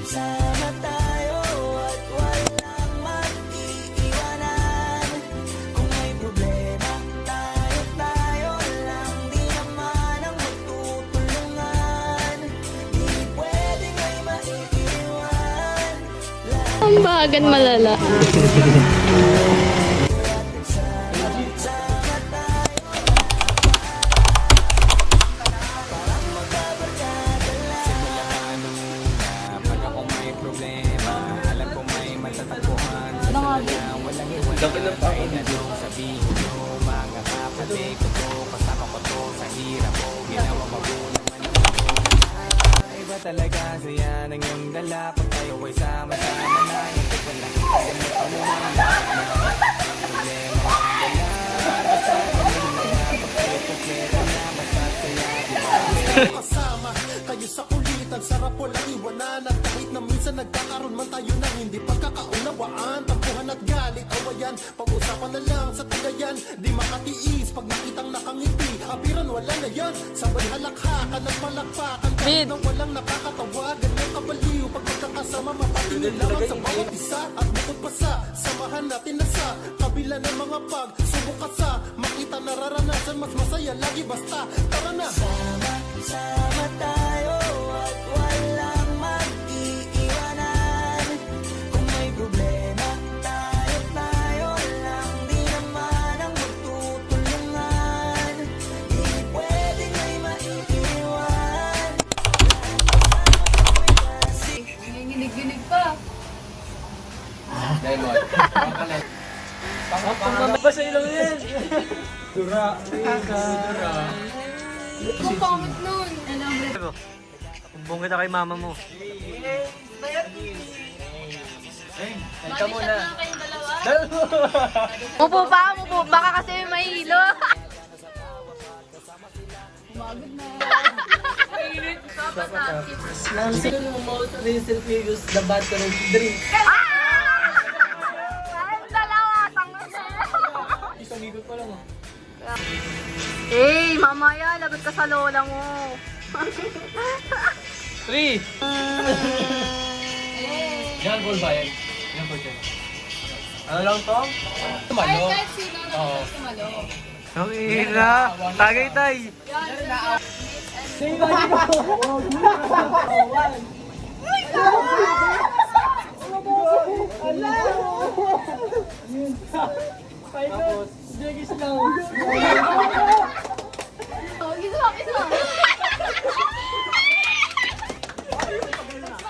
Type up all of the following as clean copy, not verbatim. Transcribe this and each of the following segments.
Sama tayo at walang mag-iiwanan. Kung may problema, tayo lang. Di naman ang magtutulungan. Di pwedeng may maiiwan. Ang bagan malala. Dapat lang pa ako sabihin nyo, mga kapatid ko to, kasama ko to sa hirap ko, ginawa mabulang iba talaga, saya ng iyong dala, pag tayo ay sama-sama na, hindi ko lang kasi may pamulang na, problema ang dala, basta kami na, pag tayo kumpleto na, basta saya, kasama kayo sa kulitan, sarap walang iwanan. At kahit na minsan nagkakaroon man tayo ng hindi pagkakaunawaan, tampuhan at galit, awayan, pag-usapan na lang sa tagayan. Di makatiis pag nakitang nakangiti, apiran wala na yan. Sabay halakhakan at palakpakan, kahit na walang nakakatawa. Ganyang kabaliw pag magkakasama, mapatingin lamang sa bawat isa. At bukod pa sa samahan natin na sa kabila ng mga pagsubok at sa makita nararanasan, mas masaya lagi basta tara na. Sama tayo at walang mag-iiwanan. Kung may problema, tayo lang. Di naman ang magtutulungan. Di pwedeng may maiiwan. Nanginginig-ginig pa. Diamond, pangkalit. Basta ilang yan. Dura. Ang pangit nun. Kumbong kita kay mama mo. Ka muna. Mupo pa, mupo. Baka kasi may hilo. Umagod na. Mainit. Nansin mo mo sa Rizal Figures, the battle of drink. Ay, dalawa. Tango sa'yo. Isang ikot pa lang oh. Hey, mamaya, lagot ka sa lola mo. 3! Yan, ball ba yan? Yan, ball yan. Ano lang to? Tumalo? Oo. Ang ina! Tagay tay! Tapos, Jegis lang.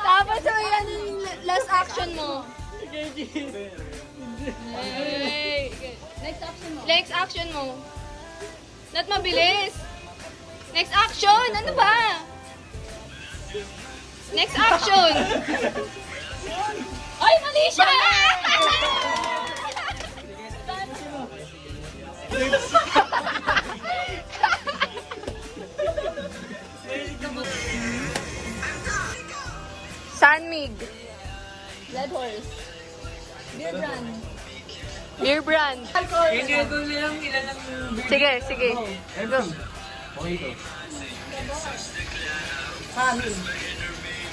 Tapos so yan yung last action mo. Hey. Next action mo. Next action mo. Not mabilis. Next action. Ano ba? Next action. Ay, mali siya! Sanmig. Red Horse. Beer brand. Beer brand. Sige, sige. Go.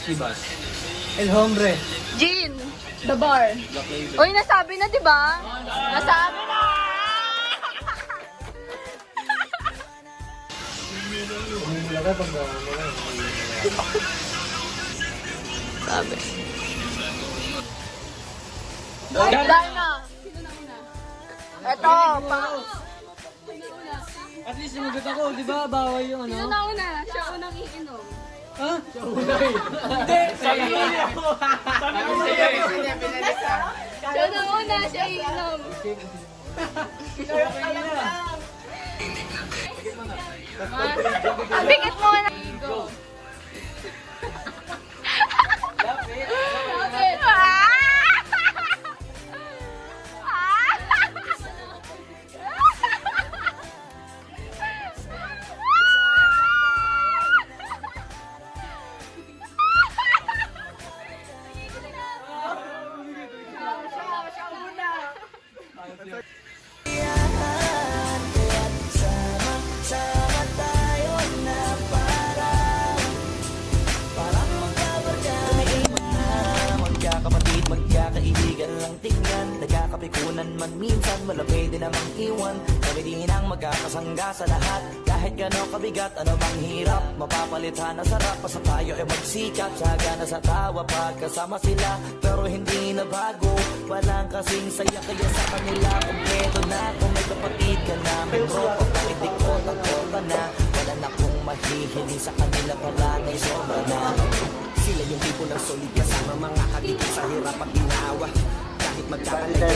Chivas. El Hombre. Gin. The bar. Uy, nasabi na, di ba? Nasabi na! Sabi. Darna. Sino na una? Eto, pa. At least sinagot ako, di ba? Bawal yung ano? Sino na una? Siya unang iinom. Ha? Hindi! Sabi ko niya ako! Sabi ko niya Siya na una, siya iinom. Ang bigat mo na. Lapit. Sama tayo na parang magkakapikunan man minsan, malapit din namang iwan. Kami din ang magkakasangga sa lahat. Kahit gano'ng kabigat, ano bang hirap, mapapalitan na sarap. Basta tayo ay magsikap, sagana sa tawa pagkasama sila. Pero hindi na bago, walang kasing saya. Kaya sa kanila, kompleto na. Kung may kapatid ka na, may tropa, palitikot at kota na. Wala na kong mahihiling sa kanila, pala na'y sobra na. Sila yung tipo ng solid kasama mga kadikit sa hirap at ginawa. Kahit magkakalagay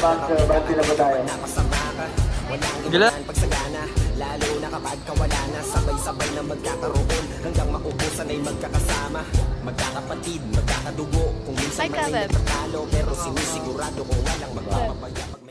ka na masama ka. Walang iwanan pagsagana, lalo na kapag kawala na. Sabay-sabay na magkakaroon hanggang maubusan ay magkakasama. Magkakapatid, magkakadugo, kung minsan man ay nagtatalo, pero sinisigurado kung walang magpapapaya.